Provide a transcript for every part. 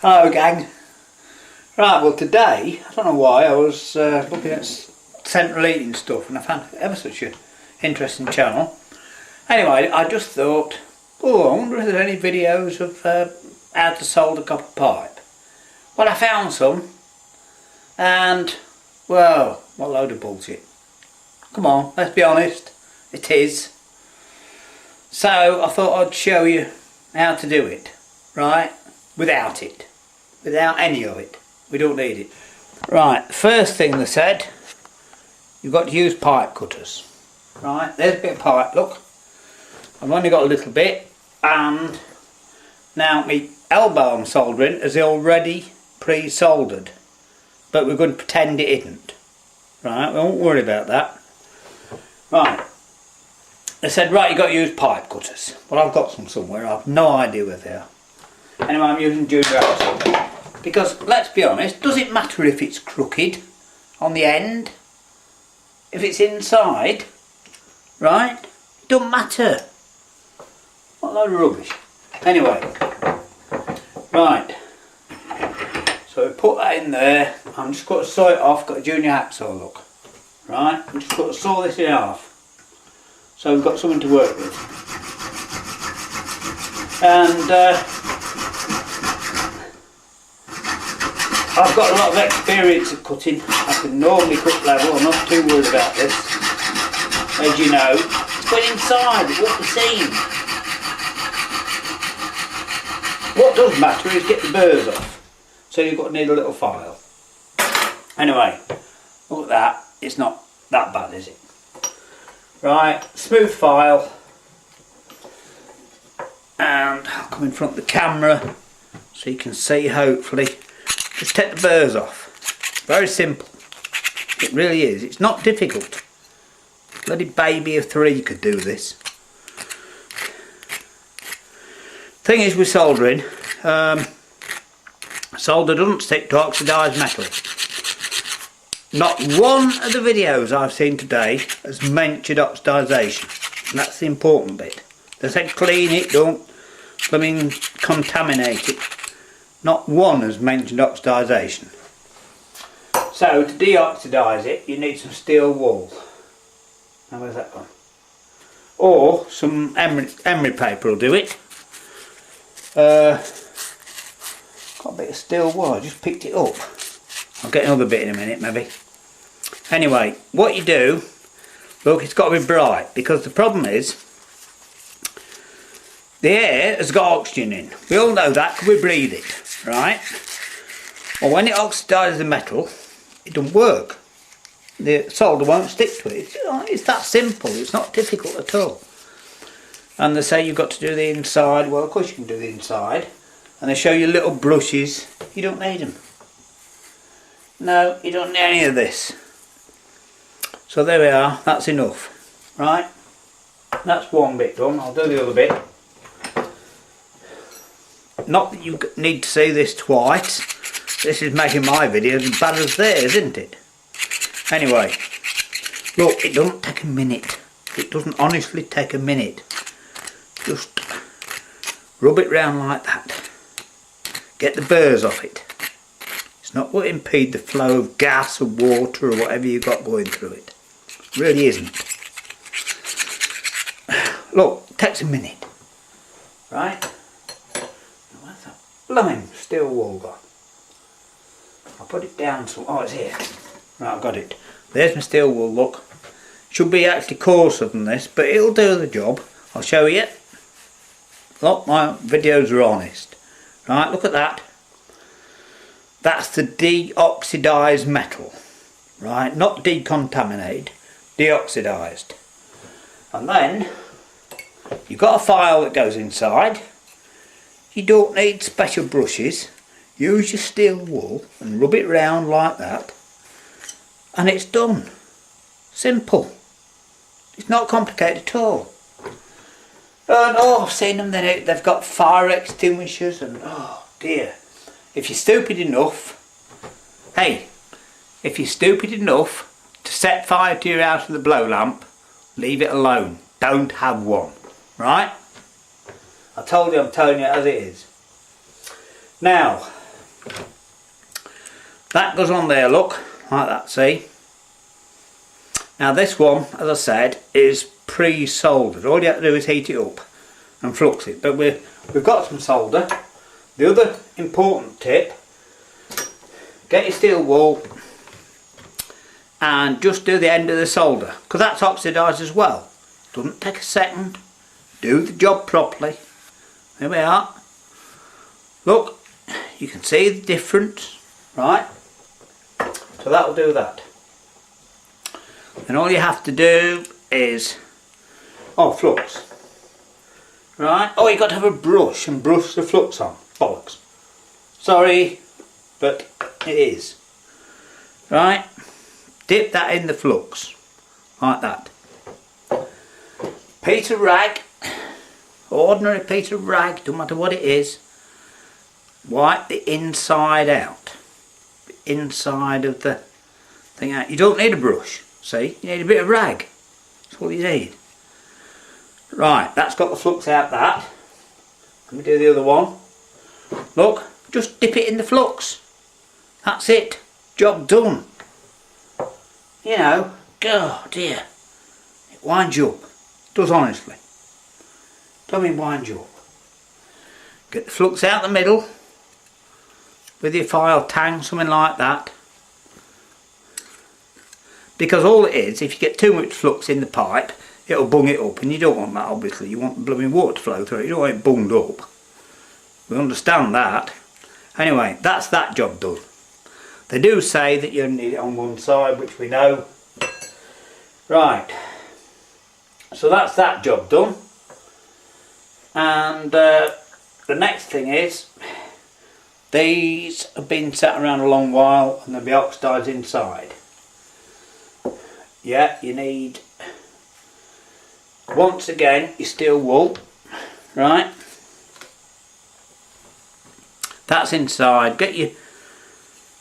Hello gang. Right, well today, I don't know why, I was looking at central heating stuff and I found ever such an interesting channel. Anyway, I just thought, oh, I wonder if there's any videos of how to solder copper pipe. Well, I found some and, well, what a load of bullshit. Come on, let's be honest, it is. So I thought I'd show you how to do it, right, without it. Without any of it. We don't need it. Right, first thing they said, you've got to use pipe cutters. Right, there's a bit of pipe, look. I've only got a little bit, and now my elbow I'm soldering is already pre-soldered, but we're going to pretend it isn't. Right, we won't worry about that. Right, they said, right, you've got to use pipe cutters. Well, I've got some somewhere, I've no idea where they are. Anyway, I'm using junior axle. Because, let's be honest, does it matter if it's crooked on the end? If it's inside, right? It don't matter. What a load of rubbish. Anyway, right. So we put that in there. I'm just going to saw it off, got a junior hacksaw, look. Right, I'm just going to saw this in half. So we've got something to work with. And I've got a lot of experience of cutting. I can normally cut level, I'm not too worried about this. As you know, it's going inside, it won't be seen. What does matter is get the burrs off. So you've got to need a little file. Anyway, look at that, it's not that bad, is it? Right, smooth file. And I'll come in front of the camera so you can see, hopefully. Just take the burrs off. Very simple. It really is. It's not difficult. Bloody baby of 3 could do this. Thing is with soldering, solder doesn't stick to oxidised metal. Not one of the videos I've seen today has mentioned oxidization. And that's the important bit. They said clean it, don't contaminate it. Not one has mentioned oxidization. So to deoxidize it, you need some steel wool. Now where's that gone? Or some emery paper will do it. Got a bit of steel wool, I just picked it up. I'll get another bit in a minute maybe. Anyway, what you do, look, it's got to be bright, because the problem is the air has got oxygen in. We all know that because we breathe it. Right? Well, when it oxidises the metal, it doesn't work. The solder won't stick to it. It's that simple. It's not difficult at all. And they say you've got to do the inside. Well, of course you can do the inside. And they show you little brushes. You don't need them. No, you don't need any of this. So there we are. That's enough. Right? That's one bit done. I'll do the other bit. Not that you need to see this twice. This is making my video as bad as theirs, isn't it? Anyway, look, it doesn't take a minute. It doesn't honestly take a minute. Just rub it round like that. Get the burrs off it. It's not going to impede the flow of gas or water or whatever you've got going through it. It really isn't. Look, it takes a minute. Right? Blimey, steel wool gone. I'll put it down so, oh, it's here. Right, I've got it. There's my steel wool, look. Should be actually coarser than this, but it'll do the job. I'll show you. Look, my videos are honest. Right, look at that. That's the deoxidised metal. Right, not decontaminated, deoxidised. And then, you've got a file that goes inside. You don't need special brushes. Use your steel wool and rub it round like that, and it's done. Simple. It's not complicated at all. And oh, I've seen them, they've got fire extinguishers and oh dear. If you're stupid enough, hey, if you're stupid enough to set fire to your house with a blow lamp, leave it alone. Don't have one. Right? I told you, I'm telling you as it is. Now, That goes on there, look, like that, see? Now this one, as I said, is pre-soldered. All you have to do is heat it up and flux it. But we've got some solder. The other important tip, get your steel wool and just do the end of the solder, because that's oxidised as well. Doesn't take a second. Do the job properly. There we are. Look, you can see the difference, right? So that'll do that. And all you have to do is, flux. Right? Oh, you've got to have a brush and brush the flux on. Bollocks. Sorry, but it is. Right? Dip that in the flux. Like that. Piece of rag. Ordinary piece of rag, don't matter what it is. Wipe the inside out. The inside of the thing out. You don't need a brush. See? You need a bit of rag. That's all you need. Right, that's got the flux out that. Let me do the other one. Look, just dip it in the flux. That's it. Job done. You know, oh dear. It winds you up. It does, honestly. Tell me, wind you up. Get the flux out the middle with your file tang, something like that. Because all it is, if you get too much flux in the pipe, it'll bung it up, and you don't want that, obviously. You want the blooming water to flow through it. You don't want it bunged up. We understand that. Anyway, that's that job done. They do say that you need it on one side, which we know. Right. So that's that job done. And the next thing is, these have been sat around a long while and they'll be oxidised inside. Yeah, you need, once again, your steel wool, right? That's inside. Get your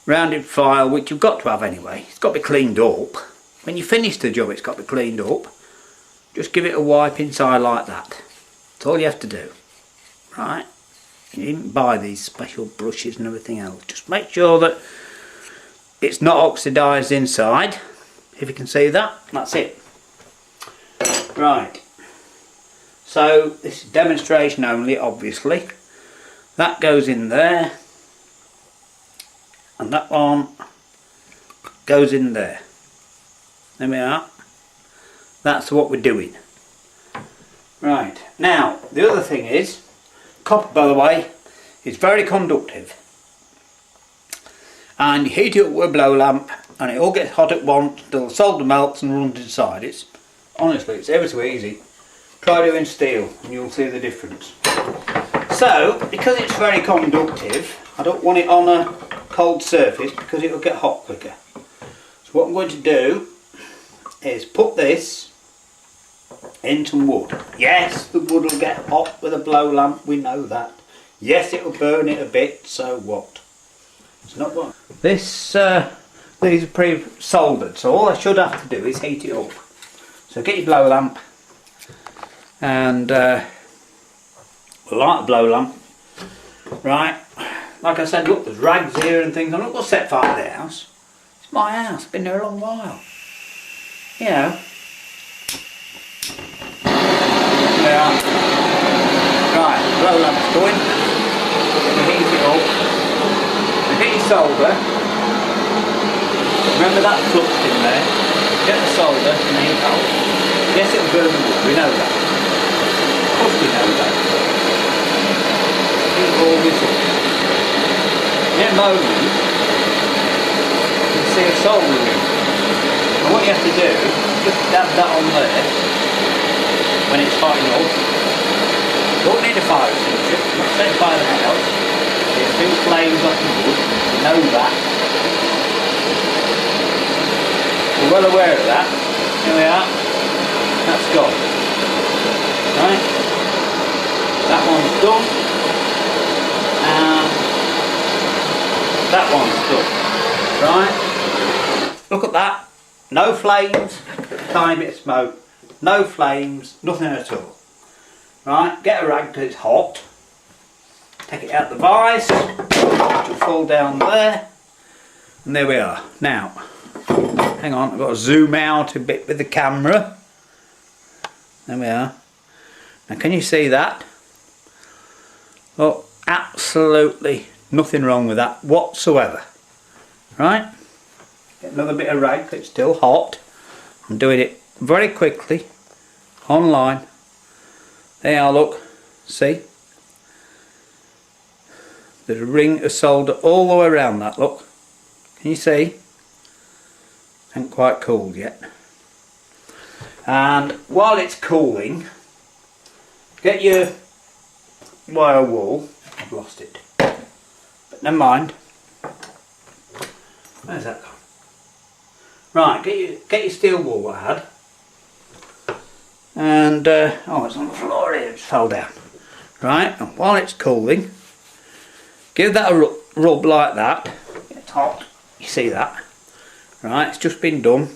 rounded file, which you've got to have anyway. It's got to be cleaned up. When you finish the job, it's got to be cleaned up. Just give it a wipe inside like that. That's all you have to do, right? You needn't buy these special brushes and everything else. Just make sure that it's not oxidised inside. If you can see that, that's it. Right. So this is demonstration only, obviously. That goes in there. And that one goes in there. There we are. That's what we're doing. Right. Now, the other thing is, copper, by the way, is very conductive. And you heat it up with a blow lamp and it all gets hot at once until the solder melts and runs inside. It's honestly, it's ever so easy. Try doing steel and you'll see the difference. So, because it's very conductive, I don't want it on a cold surface because it will get hot quicker. So what I'm going to do is put this in some wood. Yes, the wood will get hot with a blow lamp, we know that. Yes, it will burn it a bit, so what? It's not one. These are pre-soldered, so all I should have to do is heat it up. So get your blow lamp and light the blow lamp. Right, like I said, look, there's rags here and things. I'm not going to set fire to the house. It's my house, been there a long while. You know. Yeah. Right, blow lamp's going. We heat it up. We get your solder. Remember that flux in there. Get the solder and heat it up. Yes, it'll burn the wood, we know that. Of course we know that. Heat all this up. In a moment, you can see a soldering. And what you have to do, just dab that on there when it's hot enough. Don't need a fire extinguisher, not setting fire to the house. There's two flames off the wood, you know that. We're well aware of that. Here we are. That's gone. Right? That one's done. And that one's done. Right? Look at that. No flames, tiny bit of smoke. No flames, nothing at all. Right, get a rag because it's hot. Take it out the vise, which will fall hole down there, and there we are. Now, hang on, I've got to zoom out a bit with the camera. There we are. Now can you see that? Oh, absolutely nothing wrong with that whatsoever. Right? Get another bit of rake, it's still hot. I'm doing it very quickly, online. There you are, look, see? There's a ring of solder all the way around that, look. Can you see? Ain't quite cooled yet. And while it's cooling, get your wire wool. I've lost it. But never mind. Where's that gone? Right, get your steel wool I had. And, oh, it's on the floor here, it fell down. Right, and while it's cooling, give that a rub like that. It's hot, you see that? Right, it's just been done.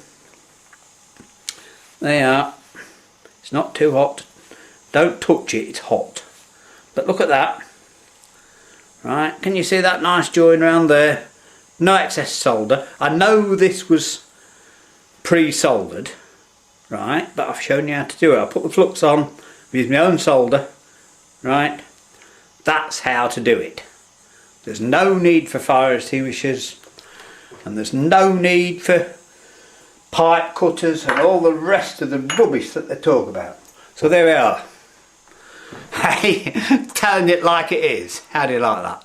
There you are. It's not too hot. Don't touch it, it's hot. But look at that. Right, can you see that nice join around there? No excess solder. I know this was pre-soldered, right, but I've shown you how to do it. I put the flux on, use my own solder, right. That's how to do it. There's no need for fire extinguishers, and there's no need for pipe cutters and all the rest of the rubbish that they talk about. So there we are. Hey, telling it like it is. How do you like that?